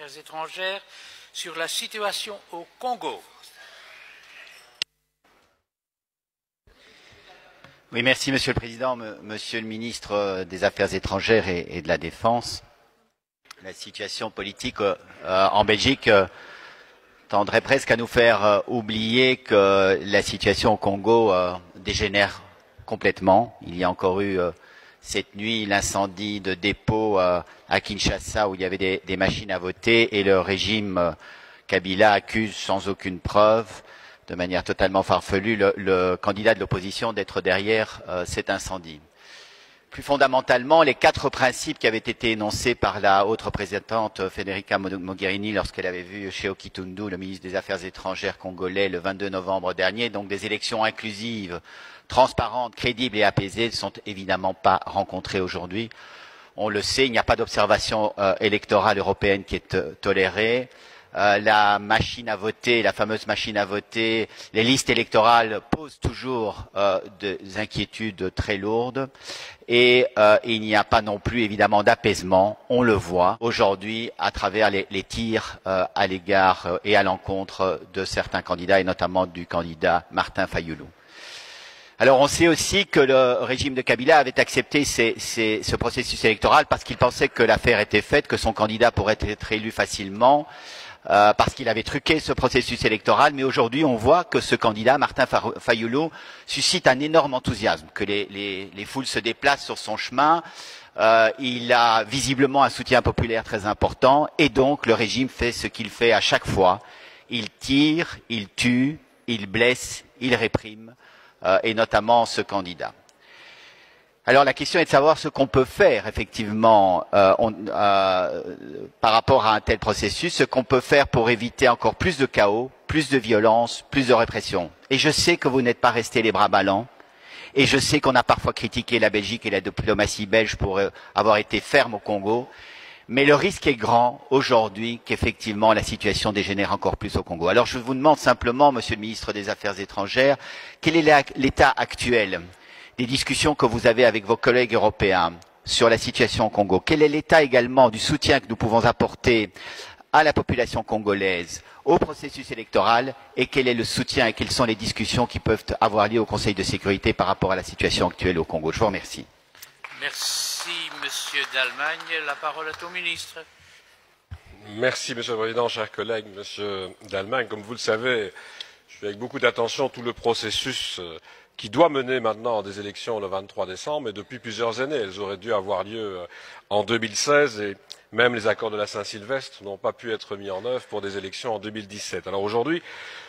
Affaires étrangères sur la situation au Congo. Oui, merci Monsieur le Président, Monsieur le Ministre des Affaires étrangères et de la Défense. La situation politique en Belgique tendrait presque à nous faire oublier que la situation au Congo dégénère complètement. Il y a encore eu cette nuit l'incendie de dépôt à Kinshasa où il y avait des machines à voter et le régime Kabila accuse sans aucune preuve, de manière totalement farfelue, le candidat de l'opposition d'être derrière cet incendie. Plus fondamentalement, les 4 principes qui avaient été énoncés par la haute représentante Federica Mogherini lorsqu'elle avait vu Sheikh Kitundu, le ministre des Affaires étrangères congolais, le 22 novembre dernier, donc des élections inclusives, transparentes, crédibles et apaisées, ne sont évidemment pas rencontrés aujourd'hui. On le sait, il n'y a pas d'observation électorale européenne qui est tolérée. La machine à voter, la fameuse machine à voter, les listes électorales posent toujours des inquiétudes très lourdes et il n'y a pas non plus évidemment d'apaisement, on le voit aujourd'hui à travers les tirs à l'égard et à l'encontre de certains candidats et notamment du candidat Martin Fayulu. Alors on sait aussi que le régime de Kabila avait accepté ce processus électoral parce qu'il pensait que l'affaire était faite, que son candidat pourrait être élu facilement. Parce qu'il avait truqué ce processus électoral, mais aujourd'hui on voit que ce candidat, Martin Fayulu, suscite un énorme enthousiasme, que les foules se déplacent sur son chemin, il a visiblement un soutien populaire très important, et donc le régime fait ce qu'il fait à chaque fois, il tire, il tue, il blesse, il réprime, et notamment ce candidat. Alors la question est de savoir ce qu'on peut faire effectivement par rapport à un tel processus, ce qu'on peut faire pour éviter encore plus de chaos, plus de violence, plus de répression. Et je sais que vous n'êtes pas restés les bras ballants, et je sais qu'on a parfois critiqué la Belgique et la diplomatie belge pour avoir été ferme au Congo, mais le risque est grand aujourd'hui qu'effectivement la situation dégénère encore plus au Congo. Alors je vous demande simplement, Monsieur le Ministre des Affaires étrangères, quel est l'état actuel des discussions que vous avez avec vos collègues européens sur la situation au Congo? Quel est l'état également du soutien que nous pouvons apporter à la population congolaise, au processus électoral, et quel est le soutien et quelles sont les discussions qui peuvent avoir lieu au Conseil de sécurité par rapport à la situation actuelle au Congo? Je vous remercie. Merci, Monsieur Dallemagne. La parole est au ministre. Merci, Monsieur le Président, chers collègues, Monsieur Dallemagne. Comme vous le savez, je suis avec beaucoup d'attention tout le processus qui doit mener maintenant des élections le 23 décembre, et depuis plusieurs années. Elles auraient dû avoir lieu en 2016, et même les accords de la Saint-Sylvestre n'ont pas pu être mis en œuvre pour des élections en 2017. Alors aujourd'hui,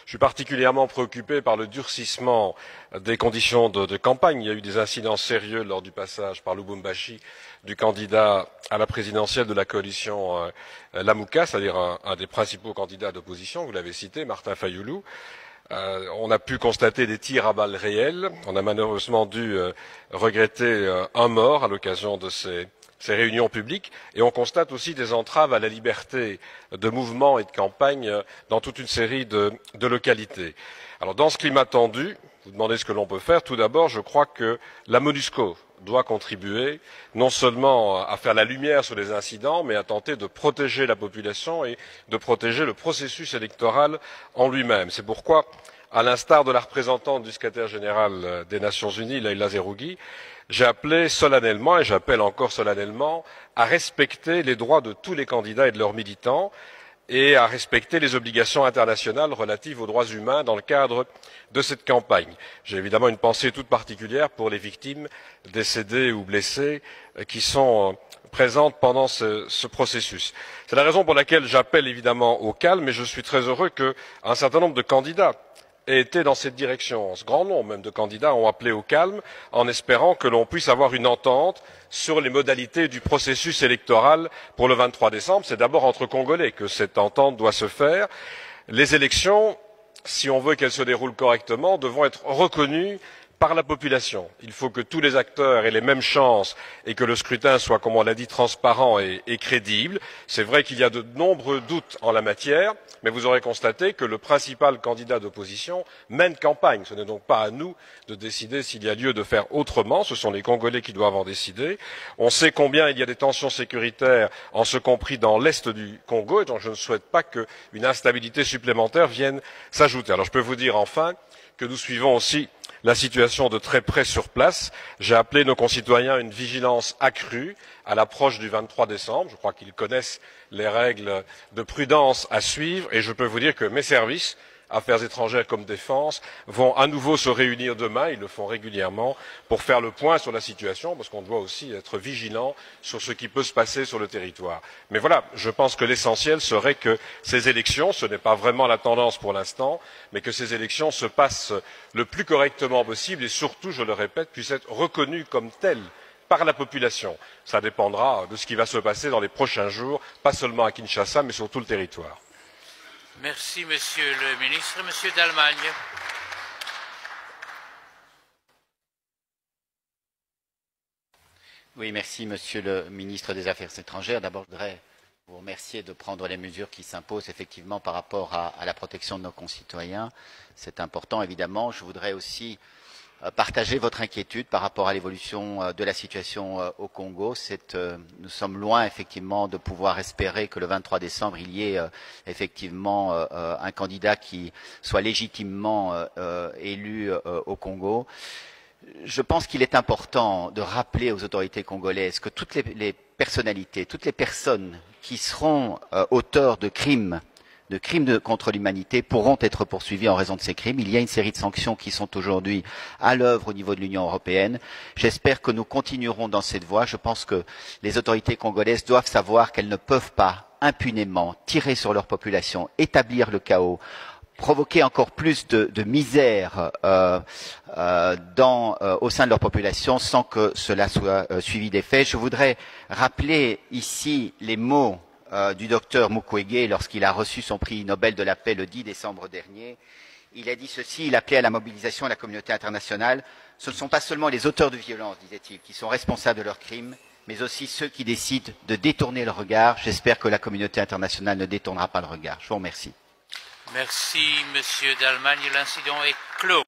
je suis particulièrement préoccupé par le durcissement des conditions de campagne. Il y a eu des incidents sérieux lors du passage par Lubumbashi du candidat à la présidentielle de la coalition Lamuka, c'est-à-dire un des principaux candidats d'opposition, vous l'avez cité, Martin Fayulu. On a pu constater des tirs à balles réelles. On a malheureusement dû regretter un mort à l'occasion de ces réunions publiques, et on constate aussi des entraves à la liberté de mouvement et de campagne dans toute une série de localités. Alors dans ce climat tendu, vous demandez ce que l'on peut faire. Tout d'abord, je crois que la MONUSCO doit contribuer non seulement à faire la lumière sur les incidents, mais à tenter de protéger la population et de protéger le processus électoral en lui-même. C'est pourquoi, à l'instar de la représentante du secrétaire général des Nations Unies, Leïla Zerougui, j'ai appelé solennellement, et j'appelle encore solennellement, à respecter les droits de tous les candidats et de leurs militants, et à respecter les obligations internationales relatives aux droits humains dans le cadre de cette campagne. J'ai évidemment une pensée toute particulière pour les victimes décédées ou blessées qui sont présentes pendant ce processus. C'est la raison pour laquelle j'appelle évidemment au calme, et je suis très heureux qu'un certain nombre de candidats aient été dans cette direction. Un grand nombre même de candidats ont appelé au calme en espérant que l'on puisse avoir une entente sur les modalités du processus électoral pour le 23 décembre. C'est d'abord entre Congolais que cette entente doit se faire. Les élections, si on veut qu'elles se déroulent correctement, devront être reconnues par la population. Il faut que tous les acteurs aient les mêmes chances et que le scrutin soit, comme on l'a dit, transparent et crédible. C'est vrai qu'il y a de nombreux doutes en la matière, mais vous aurez constaté que le principal candidat d'opposition mène campagne. Ce n'est donc pas à nous de décider s'il y a lieu de faire autrement, ce sont les Congolais qui doivent en décider. On sait combien il y a des tensions sécuritaires, en ce compris dans l'est du Congo, et donc je ne souhaite pas qu'une instabilité supplémentaire vienne s'ajouter. Alors je peux vous dire enfin que nous suivons aussi la situation de très près sur place. J'ai appelé nos concitoyens à une vigilance accrue à l'approche du 23 décembre. Je crois qu'ils connaissent les règles de prudence à suivre et je peux vous dire que mes services, Affaires étrangères comme défense, vont à nouveau se réunir demain, ils le font régulièrement, pour faire le point sur la situation, parce qu'on doit aussi être vigilant sur ce qui peut se passer sur le territoire. Mais voilà, je pense que l'essentiel serait que ces élections, ce n'est pas vraiment la tendance pour l'instant, mais que ces élections se passent le plus correctement possible et surtout, je le répète, puissent être reconnues comme telles par la population. Ça dépendra de ce qui va se passer dans les prochains jours, pas seulement à Kinshasa, mais sur tout le territoire. Merci, Monsieur le ministre. Monsieur d'Allemagne. Oui, merci, Monsieur le ministre des Affaires étrangères. D'abord, je voudrais vous remercier de prendre les mesures qui s'imposent effectivement par rapport à la protection de nos concitoyens. C'est important, évidemment. Je voudrais aussi partager votre inquiétude par rapport à l'évolution de la situation au Congo. Nous sommes loin effectivement de pouvoir espérer que le 23 décembre il y ait effectivement un candidat qui soit légitimement élu au Congo. Je pense qu'il est important de rappeler aux autorités congolaises que toutes les personnalités, toutes les personnes qui seront auteurs de crimes contre l'humanité pourront être poursuivis en raison de ces crimes. Il y a une série de sanctions qui sont aujourd'hui à l'œuvre au niveau de l'Union européenne. J'espère que nous continuerons dans cette voie. Je pense que les autorités congolaises doivent savoir qu'elles ne peuvent pas impunément tirer sur leur population, établir le chaos, provoquer encore plus de misère au sein de leur population sans que cela soit suivi d'effet. Je voudrais rappeler ici les mots du docteur Mukwege lorsqu'il a reçu son prix Nobel de la paix le 10 décembre dernier. Il a dit ceci, il appelait à la mobilisation de la communauté internationale. Ce ne sont pas seulement les auteurs de violence, disait-il, qui sont responsables de leurs crimes, mais aussi ceux qui décident de détourner le regard. J'espère que la communauté internationale ne détournera pas le regard. Je vous remercie. Merci, Monsieur d'Allemagne. L'incident est clos.